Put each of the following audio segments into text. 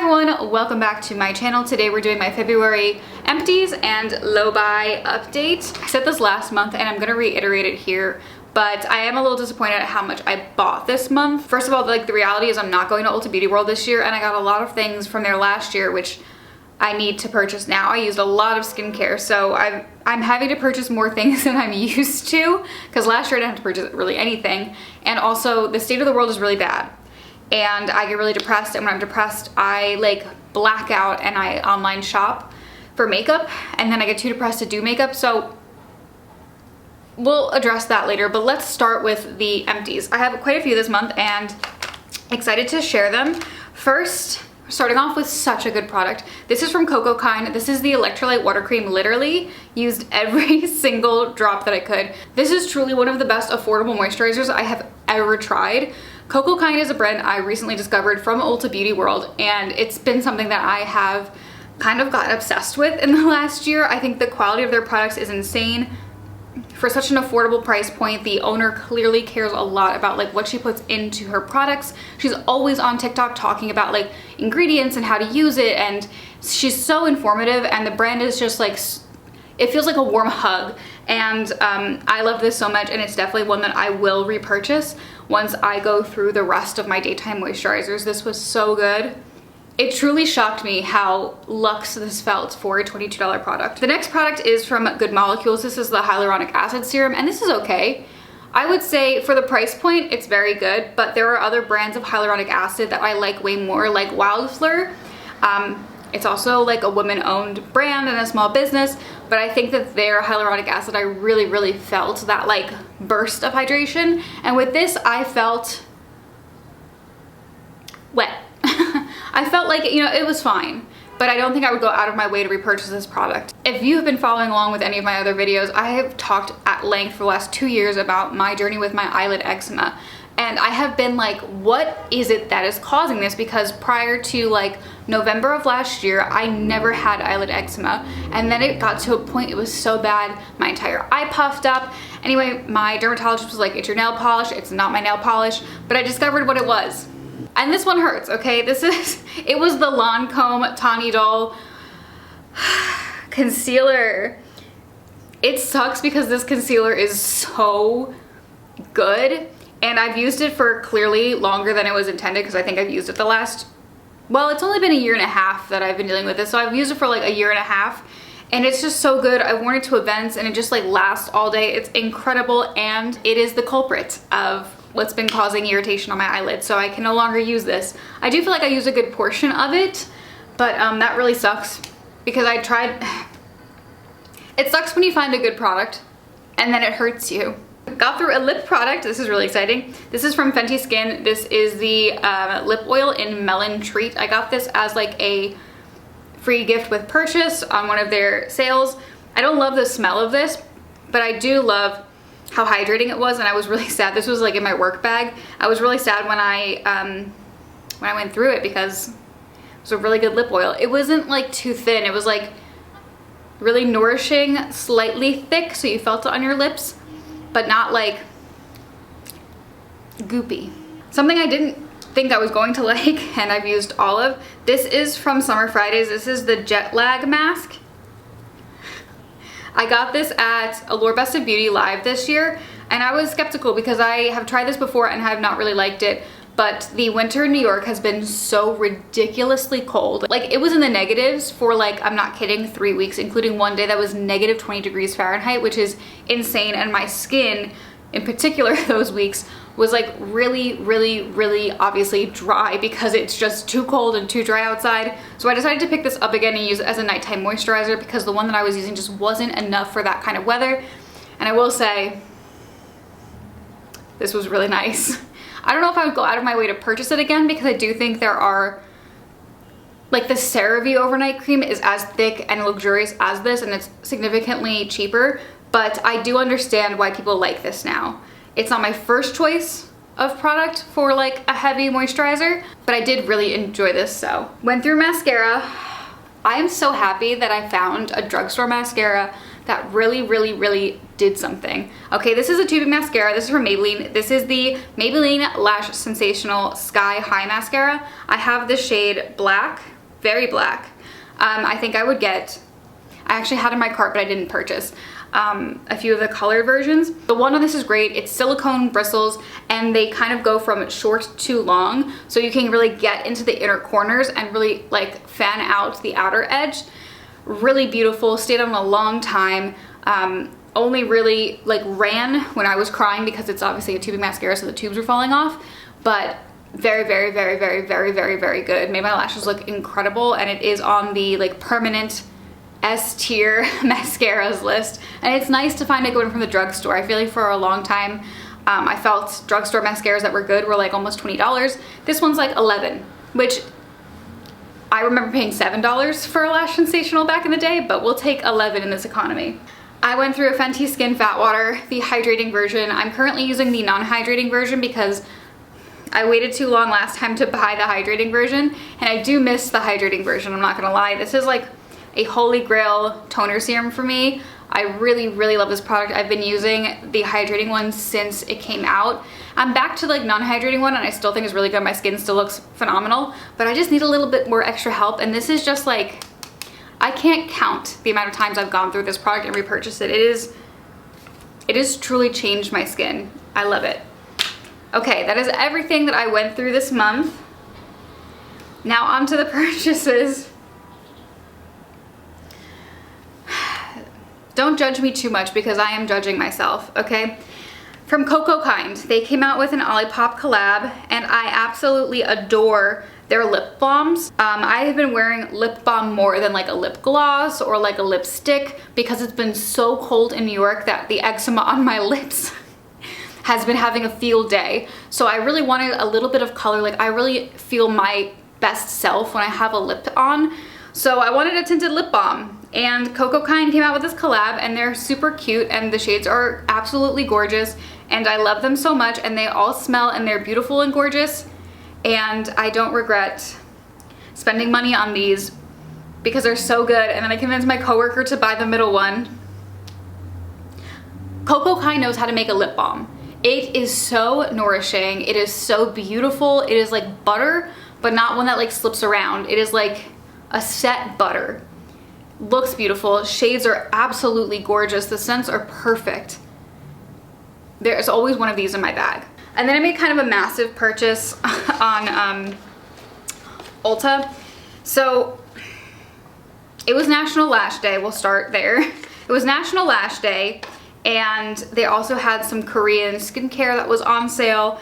everyone, welcome back to my channel. Today we're doing my February empties and low buy update. I said this last month and I'm gonna reiterate it here, but I am a little disappointed at how much I bought this month. First of all, like, the reality is I'm not going to Ulta Beauty World this year, and I got a lot of things from there last year which I need to purchase now. I used a lot of skincare, so I'm having to purchase more things than I'm used to, because last year I didn't have to purchase really anything. And also the state of the world is really bad and I get really depressed, and when I'm depressed I like black out and I online shop for makeup, and then I get too depressed to do makeup. So we'll address that later, but let's start with the empties. I have quite a few this month and excited to share them. First, starting off with such a good product. This is from Coco Kind. This is the electrolyte water cream. Literally used every single drop that I could. This is truly one of the best affordable moisturizers I have ever tried. Coco Kind is a brand I recently discovered from Ulta Beauty World, and it's been something that I have kind of gotten obsessed with in the last year. I think the quality of their products is insane. For such an affordable price point, the owner clearly cares a lot about like what she puts into her products. She's always on TikTok talking about like ingredients and how to use it, and she's so informative, and the brand is just like, it feels like a warm hug. And I love this so much, and it's definitely one that I will repurchase once I go through the rest of my daytime moisturizers. This was so good. It truly shocked me how luxe this felt for a $22 product. The next product is from Good Molecules. This is the hyaluronic acid serum, and this is okay. I would say for the price point, it's very good, but there are other brands of hyaluronic acid that I like way more, like Wildfleur. It's also like a woman-owned brand and a small business, but I think that their hyaluronic acid, I really felt that like burst of hydration. And with this, I felt wet. I felt like, you know, it was fine, but I don't think I would go out of my way to repurchase this product. If you have been following along with any of my other videos, I have talked at length for the last 2 years about my journey with my eyelid eczema. And I have been like, what is it that is causing this? Because prior to like November of last year, I never had eyelid eczema. And then it got to a point, it was so bad, my entire eye puffed up. Anyway, my dermatologist was like, it's your nail polish. It's not my nail polish, but I discovered what it was. And this one hurts, okay? It was the Lancome Tawny Doll concealer. It sucks because this concealer is so good, and I've used it for clearly longer than it was intended, because I think I've used it the last, well, it's only been a year and a half that I've been dealing with this, so I've used it for like a year and a half, and it's just so good. I've worn it to events and it just like lasts all day. It's incredible, and it is the culprit of what's been causing irritation on my eyelids, so I can no longer use this. I do feel like I use a good portion of it, but that really sucks, because I tried. It sucks when you find a good product and then it hurts you. Got through a lip product. This is really exciting. This is from Fenty Skin. This is the lip oil in Melon Treat. I got this as like a free gift with purchase on one of their sales. I don't love the smell of this, but I do love how hydrating it was, and I was really sad. This was like in my work bag. I was really sad when I went through it, because it was a really good lip oil. It wasn't like too thin. It was like really nourishing, slightly thick, so you felt it on your lips, but not like goopy. Something I didn't think I was going to like, and I've used all of. This is from Summer Fridays. This is the Jet Lag Mask. I got this at Allure Best of Beauty Live this year, and I was skeptical because I have tried this before and have not really liked it, but the winter in New York has been so ridiculously cold. Like, it was in the negatives for like, I'm not kidding, 3 weeks, including one day that was negative 20 degrees Fahrenheit, which is insane, and my skin, in particular those weeks, was like really obviously dry because it's just too cold and too dry outside. So I decided to pick this up again and use it as a nighttime moisturizer, because the one that I was using just wasn't enough for that kind of weather. And I will say, this was really nice. I don't know if I would go out of my way to purchase it again, because I do think there are, like, the CeraVe overnight cream is as thick and luxurious as this, and it's significantly cheaper, but I do understand why people like this now. It's not my first choice of product for like a heavy moisturizer, but I did really enjoy this. So went through mascara. I am so happy that I found a drugstore mascara that really did something. Okay, this is a tubing mascara. This is from Maybelline. This is the Maybelline Lash Sensational Sky High Mascara. I have the shade Black. very black. I think I would get, I actually had in my cart, but I didn't purchase a few of the colored versions. The one on this is great. It's silicone bristles and they kind of go from short to long, so you can really get into the inner corners and really like fan out the outer edge. Really beautiful, stayed on a long time. Only really like ran when I was crying because it's obviously a tubing mascara, so the tubes were falling off, but very, very, very, very, very, very, very good. Made my lashes look incredible, and it is on the like permanent S tier mascaras list. And it's nice to find it going from the drugstore. I feel like for a long time, I felt drugstore mascaras that were good were like almost $20. This one's like $11, which I remember paying $7 for a Lash Sensational back in the day, but we'll take $11 in this economy. I went through a Fenty Skin Fat Water, the hydrating version. I'm currently using the non-hydrating version because I waited too long last time to buy the hydrating version, and I do miss the hydrating version, I'm not gonna lie. This is like a holy grail toner serum for me. I really, really love this product. I've been using the hydrating one since it came out. I'm back to like non-hydrating one, and I still think it's really good. My skin still looks phenomenal, but I just need a little bit more extra help, and this is just like, I can't count the amount of times I've gone through this product and repurchased it. It has truly changed my skin. I love it. Okay, that is everything that I went through this month. Now on to the purchases. Don't judge me too much because I am judging myself, okay? From Coco Kind, they came out with an Olipop collab, and I absolutely adore their lip balms. I have been wearing lip balm more than like a lip gloss or like a lipstick because it's been so cold in New York that the eczema on my lips has been having a field day. So I really wanted a little bit of color. Like I really feel my best self when I have a lip on. So I wanted a tinted lip balm, and Coco Kind came out with this collab, and they're super cute, and the shades are absolutely gorgeous, and I love them so much, and they all smell, and they're beautiful and gorgeous, and I don't regret spending money on these because they're so good. And then I convinced my coworker to buy the middle one. Coco Kind knows how to make a lip balm. It is so nourishing. It is so beautiful. It is like butter, but not one that like slips around. It is like a set butter. Looks beautiful. Shades are absolutely gorgeous. The scents are perfect. There's always one of these in my bag. And then I made kind of a massive purchase on Ulta. So it was National Lash Day. We'll start there. It was National Lash Day, and they also had some Korean skincare that was on sale.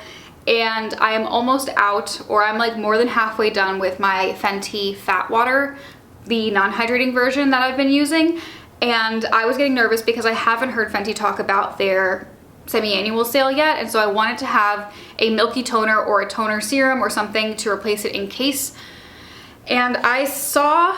And I am almost out, or I'm like more than halfway done with my Fenty Fat Water, the non-hydrating version that I've been using. And I was getting nervous because I haven't heard Fenty talk about their semi-annual sale yet, and so I wanted to have a milky toner or a toner serum or something to replace it in case. And I saw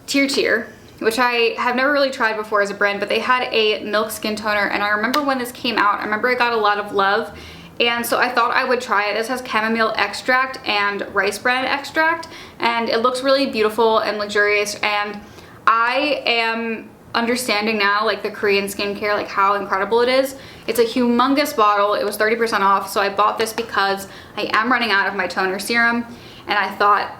Tear, which I have never really tried before as a brand, but they had a milk skin toner, and I remember when this came out, I remember it got a lot of love. And so I thought I would try it. This has chamomile extract and rice bran extract, and it looks really beautiful and luxurious. And I am understanding now like the Korean skincare, like how incredible it is. It's a humongous bottle. It was 30% off, so I bought this because I am running out of my toner serum, and I thought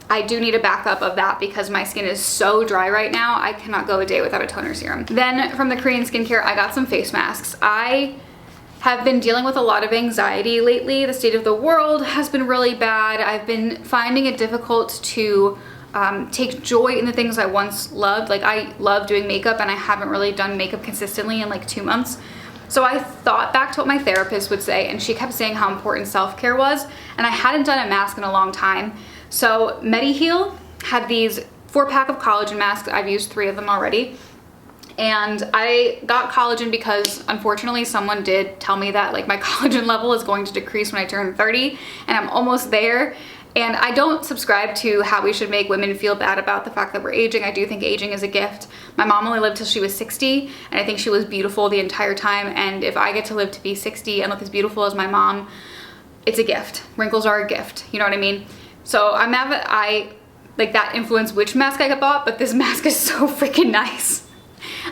I do need a backup of that because my skin is so dry right now. I cannot go a day without a toner serum. Then from the Korean skincare, I got some face masks. I have been dealing with a lot of anxiety lately. The state of the world has been really bad. I've been finding it difficult to take joy in the things I once loved. Like I love doing makeup, and I haven't really done makeup consistently in like 2 months. So I thought back to what my therapist would say, and she kept saying how important self-care was, and I hadn't done a mask in a long time. So MediHeal had these 4-pack of collagen masks. I've used 3 of them already. And I got collagen because unfortunately someone did tell me that like my collagen level is going to decrease when I turn 30, and I'm almost there. And I don't subscribe to how we should make women feel bad about the fact that we're aging. I do think aging is a gift. My mom only lived till she was 60, and I think she was beautiful the entire time. And if I get to live to be 60 and look as beautiful as my mom, it's a gift. Wrinkles are a gift, you know what I mean? So I'm mad that like that influenced which mask I got bought, but this mask is so freaking nice.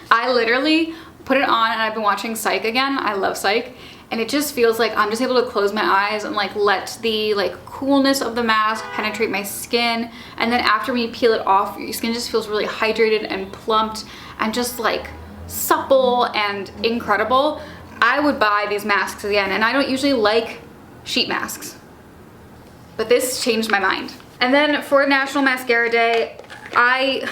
I literally put it on, and I've been watching Psych again. I love Psych. and it just feels like I'm just able to close my eyes and like let the like coolness of the mask penetrate my skin. And then after when you peel it off, your skin just feels really hydrated and plumped and just like supple and incredible. I would buy these masks again, and I don't usually like sheet masks, but this changed my mind. And then for National Mascara Day, I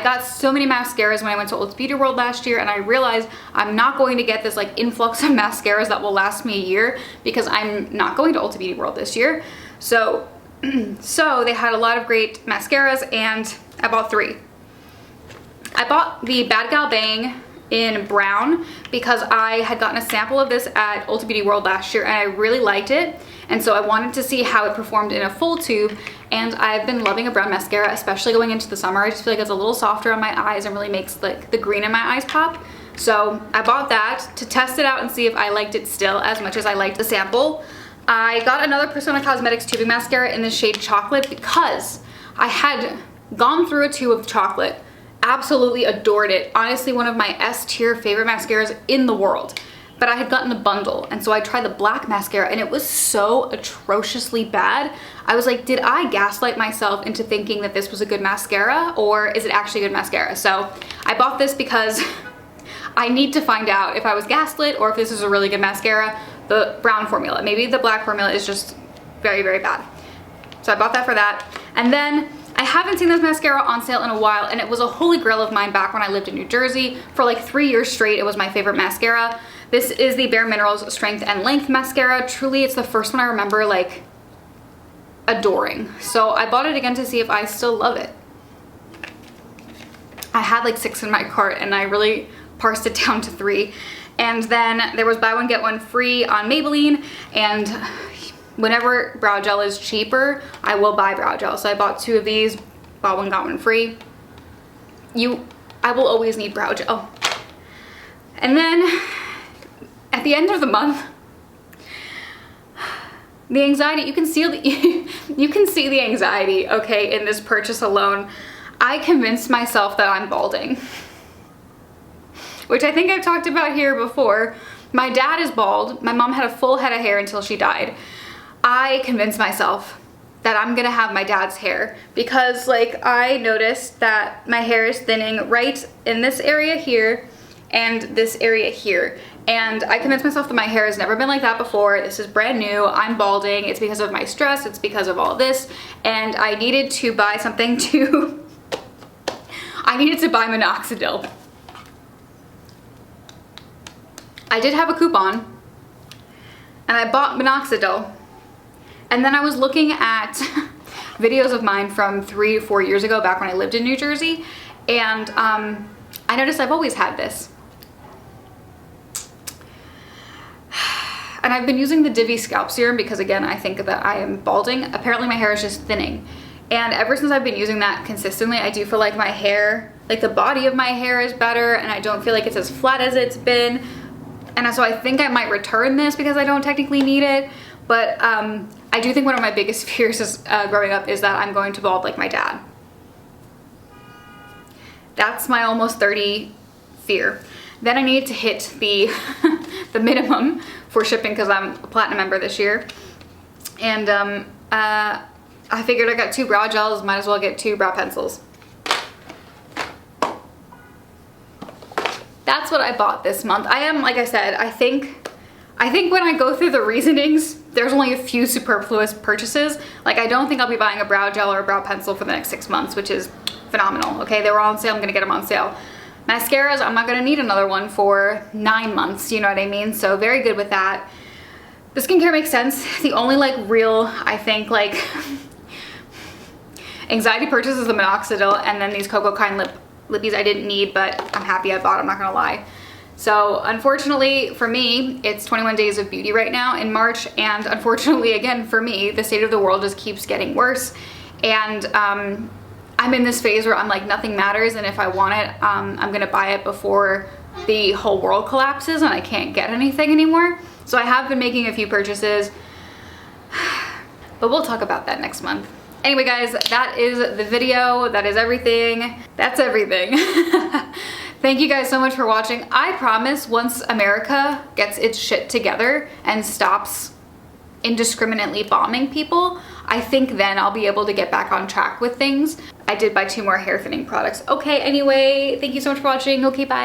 got so many mascaras when I went to Ulta Beauty World last year, and I realized I'm not going to get this like influx of mascaras that will last me a year because I'm not going to Ulta Beauty World this year. So they had a lot of great mascaras, and I bought 3. I bought the Bad Gal Bang in brown because I had gotten a sample of this at Ulta Beauty World last year and I really liked it, and so I wanted to see how it performed in a full tube. And I've been loving a brown mascara, especially going into the summer. I just feel like it's a little softer on my eyes and really makes like the green in my eyes pop. So I bought that to test it out and see if I liked it still as much as I liked the sample. I got another Persona Cosmetics tubing mascara in the shade Chocolate because I had gone through a tube of Chocolate, absolutely adored it. Honestly, one of my S tier favorite mascaras in the world. But I had gotten the bundle, and so I tried the black mascara and it was so atrociously bad. I was like, did I gaslight myself into thinking that this was a good mascara, or is it actually a good mascara? So I bought this because I need to find out if I was gaslit or if this is a really good mascara. The brown formula, maybe the black formula is just very, very bad. So I bought that for that. And then I haven't seen this mascara on sale in a while, and it was a holy grail of mine back when I lived in New Jersey. For like 3 years straight, it was my favorite mascara. This is the Bare Minerals Strength and Length Mascara. Truly, it's the first one I remember like adoring. So I bought it again to see if I still love it. I had like 6 in my cart and I really parsed it down to 3. And then there was buy one get one free on Maybelline, and whenever brow gel is cheaper, I will buy brow gel. So I bought 2 of these, bought one got one free. I will always need brow gel. And then at the end of the month, the anxiety, you can see the anxiety, okay, in this purchase alone. I convinced myself that I'm balding, which I think I've talked about here before. My dad is bald. My mom had a full head of hair until she died. I convinced myself that I'm gonna have my dad's hair because like I noticed that my hair is thinning right in this area here and this area here. And I convinced myself that my hair has never been like that before. This is brand new. I'm balding. It's because of my stress. It's because of all this. And I needed to buy something to... I needed to buy minoxidil. I did have a coupon and I bought minoxidil. And then I was looking at videos of mine from 3 to 4 years ago, back when I lived in New Jersey. And I noticed I've always had this. And I've been using the Divi Scalp Serum because, again, I think that I am balding. Apparently my hair is just thinning. And ever since I've been using that consistently, I do feel like my hair, like the body of my hair is better, and I don't feel like it's as flat as it's been. And so I think I might return this because I don't technically need it. But I do think one of my biggest fears is, growing up is that I'm going to bald like my dad. That's my almost 30 fear. Then I needed to hit the, the minimum for shipping because I'm a platinum member this year. And I figured I got 2 brow gels, might as well get 2 brow pencils. That's what I bought this month. I am, like I said, I think when I go through the reasonings, there's only a few superfluous purchases. Like, I don't think I'll be buying a brow gel or a brow pencil for the next 6 months, which is phenomenal. Okay, they were all on sale, I'm gonna get them on sale. Mascaras, I'm not gonna need another one for 9 months, you know what I mean? So very good with that. The skincare makes sense. The only like real, I think, like anxiety purchase is the minoxidil, and then these Cocoa Kind lippies I didn't need, but I'm happy I bought, I'm not gonna lie. So unfortunately for me, it's 21 days of beauty right now in March, and unfortunately again for me, the state of the world just keeps getting worse. And I'm in this phase where I'm like, nothing matters, and if I want it, I'm gonna buy it before the whole world collapses and I can't get anything anymore. So I have been making a few purchases, but we'll talk about that next month. Anyway guys, that is the video. That is everything. That's everything. Thank you guys so much for watching. I promise once America gets its shit together and stops indiscriminately bombing people, I think then I'll be able to get back on track with things. I did buy 2 more hair thinning products. Okay, anyway, thank you so much for watching. Okay, bye.